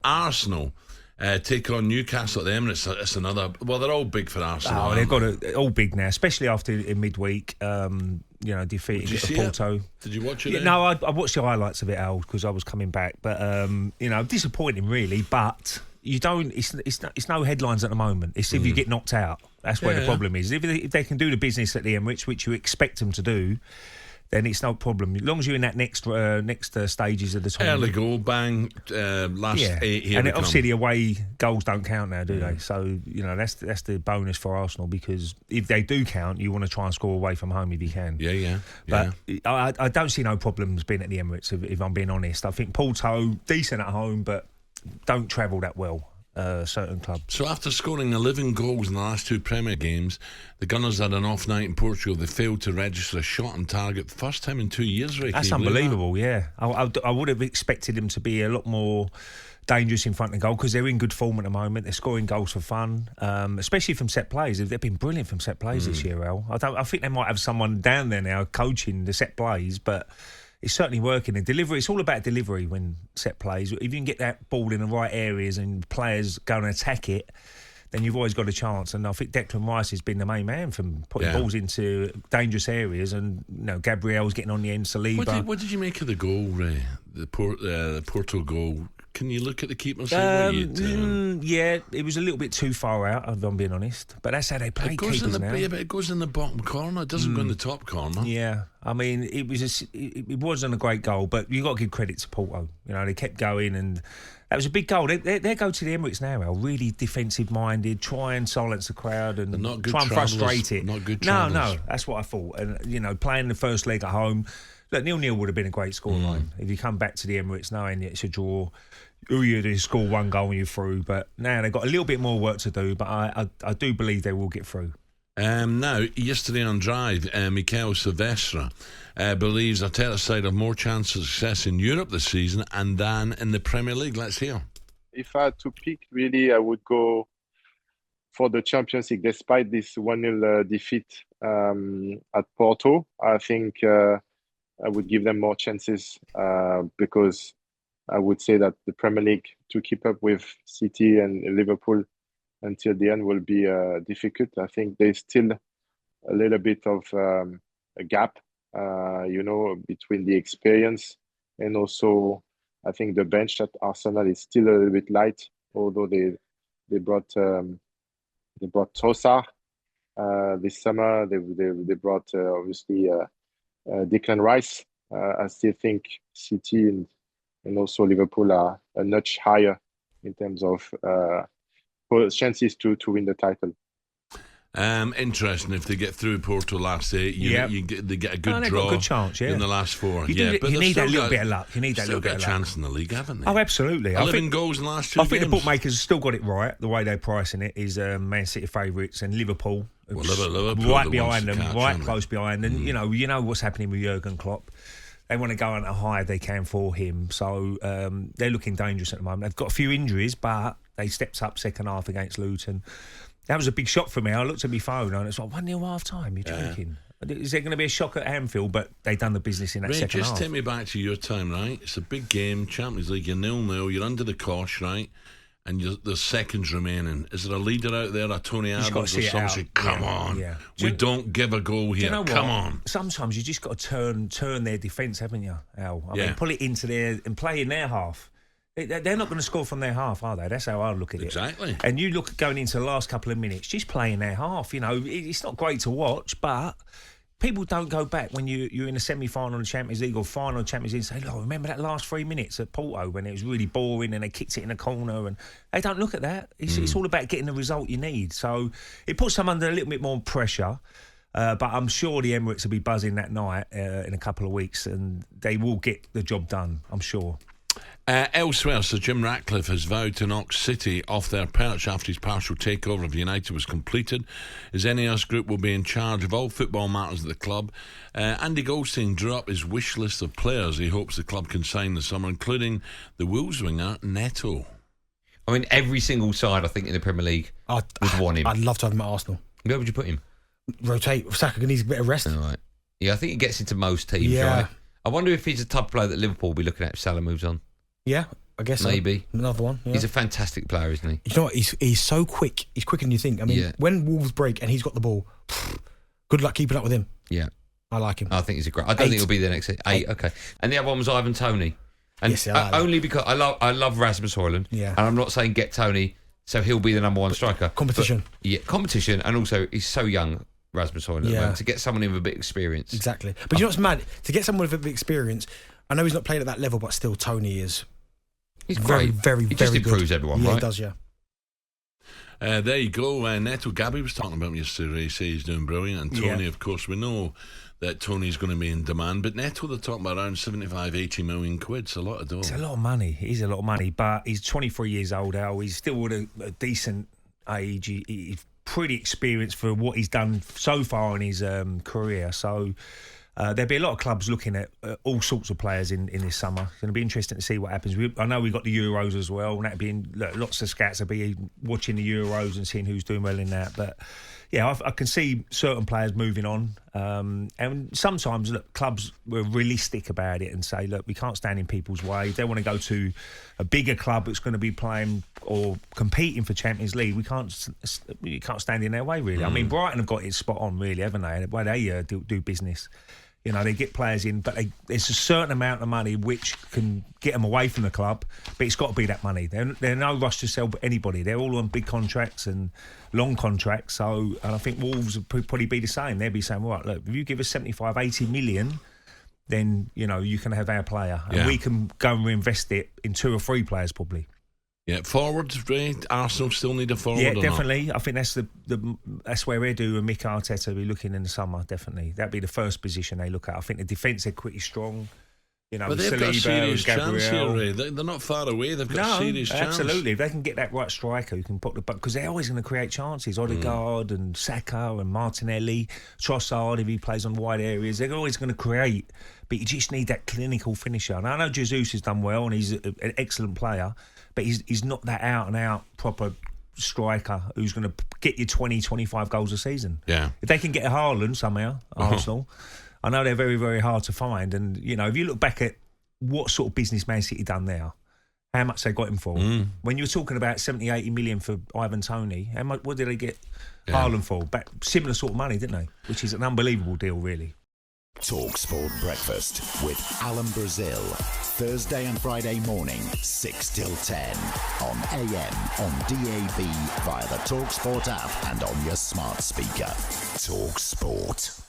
Arsenal take on Newcastle at the Emirates. It's another. Well, they're all big for Arsenal. Oh, they've got all big now, especially after in midweek. Defeating Porto. Did you watch it? Yeah, no, I watched the highlights of it, Al, because I was coming back. But disappointing really. But you don't. It's no headlines at the moment. It's if you get knocked out. That's where the problem is. If they can do the business at the Emirates, which you expect them to do, then it's no problem. As long as you're in that next stages of the tournament. Early goal, bang, last 8 here. And obviously the away goals don't count now, do they? So, that's the bonus for Arsenal, because if they do count, you want to try and score away from home if you can. Yeah. But I don't see no problems being at the Emirates, if I'm being honest. I think Porto, decent at home, but don't travel that well. Certain clubs. So after scoring 11 goals in the last 2 Premier games, the Gunners had an off night in Portugal. They failed to register a shot on target. First time in 2 years, Rick. That's unbelievable, yeah. I would have expected them to be a lot more dangerous in front of goal, because they're in good form at the moment. They're scoring goals for fun, especially from set plays. They've been brilliant from set plays this year, Al. I think they might have someone down there now coaching the set plays, but it's certainly working. And delivery, it's all about delivery when set plays. If you can get that ball in the right areas and players go and attack it, then you've always got a chance. And I think Declan Rice has been the main man from putting balls into dangerous areas. And Gabriel's getting on the end. Saliba. What did you make of the goal, Ray? The Porto goal. Can you look at the keeper and say yeah, it was a little bit too far out, if I'm being honest. But that's how they play keepers now. Yeah, but it goes in the bottom corner. It doesn't go in the top corner. Yeah, I mean, it wasn't a great goal, but you got to give credit to Porto. They kept going, and that was a big goal. They go to the Emirates now, really defensive-minded, try and silence the crowd and try and frustrate it. Not good No, that's what I thought. And, playing the first leg at home, look, 0-0 would have been a great scoreline. If you come back to the Emirates knowing it's a draw, you score one goal and you're through. But now they've got a little bit more work to do, but I do believe they will get through. Now, yesterday on Drive, Mikel Silvestre believes Arteta's side have more chance of success in Europe this season and than in the Premier League. Let's hear. If I had to pick, really, I would go for the Champions League, despite this 1-0 defeat at Porto. I think I would give them more chances because I would say that the Premier League, to keep up with City and Liverpool until the end, will be difficult. I think there's still a little bit of a gap, between the experience and also I think the bench at Arsenal is still a little bit light, although they brought Trossard this summer. They brought obviously Declan Rice. I still think City and also Liverpool are a notch higher in terms of chances to win the title. Interesting. If they get through Porto last 8, they get a good draw. Got a good chance, in the last 4. But you need that little bit of luck. You need that little bit of luck. Still got a chance in the league, haven't they? Oh, absolutely. 11 goals in the last 2 games. I think the bookmakers still got it right. The way they're pricing it is Man City favourites and Liverpool. Liverpool right behind them, right close behind. And you know what's happening with Jurgen Klopp. They want to go on a high they can for him. So they're looking dangerous at the moment. They've got a few injuries, but they stepped up second half against Luton. That was a big shock for me. I looked at my phone and it's like 1-0 half time. You're joking. Is there going to be a shock at Anfield? But they done the business in that second half. Just take me back to your time, right? It's a big game, Champions League. You're 0-0. You're under the cosh, right? And there's seconds remaining. Is there a leader out there, a Tony Adams or something? Come on. Yeah. We don't give a goal here. Come on. Sometimes you just got to turn their defence, haven't you, Al? I mean, pull it into their and play in their half. They're not going to score from their half, are they? That's how I look at it. Exactly. And you look going into the last couple of minutes, just playing their half. It's not great to watch, but people don't go back when you're in a semi-final of the Champions League or final of the Champions League and say, "Oh, remember that last 3 minutes at Porto when it was really boring and they kicked it in the corner?" And they don't look at that. It's all about getting the result you need. So it puts them under a little bit more pressure. But I'm sure the Emirates will be buzzing that night in a couple of weeks, and they will get the job done. I'm sure. Elsewhere, Sir Jim Ratcliffe has vowed to knock City off their perch after his partial takeover of United was completed. His NAS group will be in charge of all football matters at the club. Andy Goldstein drew up his wish list of players he hopes the club can sign this summer, including the Wolves winger Neto. I mean, every single side, I think, in the Premier League would want him. I'd love to have him at Arsenal. Where would you put him? Rotate. Saka needs a bit of rest. Right. Yeah, I think he gets into most teams, right? I wonder if he's the type of player that Liverpool will be looking at if Salah moves on. Yeah, I guess maybe. So. Another one. Yeah. He's a fantastic player, isn't he? You know what? He's so quick. He's quicker than you think. I mean, when Wolves break and he's got the ball, good luck keeping up with him. Yeah. I like him. I think he's a great... I don't think he'll be the next... 8, okay. And the other one was Ivan Toney. And Yes, I like that. only because I love Rasmus Højlund. Yeah. And I'm not saying get Toney, so he'll be the number one striker. Competition. But, competition, and also he's so young, Rasmus Højlund, at the moment, to get someone in with a bit of experience. Exactly. But you know what's mad? To get someone with a bit of experience, I know he's not played at that level, but still Toney is... He's very, great. very, he very just good. improves everyone, Yeah, right? he does, yeah. There you go. Neto, Gabby was talking about him yesterday. He says he's doing brilliant. And Tony, of course, we know that Tony's going to be in demand. But Neto, they're talking about around 75, 80 million quid. It's a lot of dough. It's a lot of money. It is a lot of money. But he's 23 years old, Al. He's still at a decent age. He's pretty experienced for what he's done so far in his career. So... there'll be a lot of clubs looking at all sorts of players in this summer. It's going to be interesting to see what happens. I know we've got the Euros as well, and that'll be lots of scouts will be watching the Euros and seeing who's doing well in that. But yeah, I can see certain players moving on. And sometimes, look, clubs were realistic about it and say, look, we can't stand in people's way. If they want to go to a bigger club that's going to be playing or competing for Champions League, we can't stand in their way, really. I mean, Brighton have got it spot on, really, haven't they? The way they do business. You know, they get players in, but there's a certain amount of money which can get them away from the club, but it's got to be that money. They're no rush to sell anybody. They're all on big contracts and long contracts. So, and I think Wolves will probably be the same. They'll be saying, right, look, if you give us 75, 80 million, then, you know, you can have our player. And we can go and reinvest it in 2 or 3 players probably. Yeah, forwards, right? Arsenal still need a forward. Yeah, or definitely. Not? I think that's where Edu and Mick Arteta will be looking in the summer. Definitely, that'd be the first position they look at. I think the defence are pretty strong. You know, but they've Saliba, got a serious Gabriel. chance here, Ray. They're not far away. They've got a serious chance. Absolutely. If they can get that right striker who can put the... Because they're always going to create chances. Odegaard and Saka and Martinelli, Trossard, if he plays on wide areas, they're always going to create. But you just need that clinical finisher. And I know Jesus has done well and he's an excellent player, but he's not that out-and-out proper striker who's going to get you 20, 25 goals a season. Yeah. If they can get a Haaland somehow, Arsenal... I know they're very, very hard to find. And, you know, if you look back at what sort of business Man City done now, how much they got him for. When you were talking about 70, 80 million for Ivan Toney, what did they get Haaland for? Similar sort of money, didn't they? Which is an unbelievable deal, really. talkSPORT Breakfast with Alan Brazil. Thursday and Friday morning, 6 till 10. On AM, on DAB, via the talkSPORT app and on your smart speaker. talkSPORT.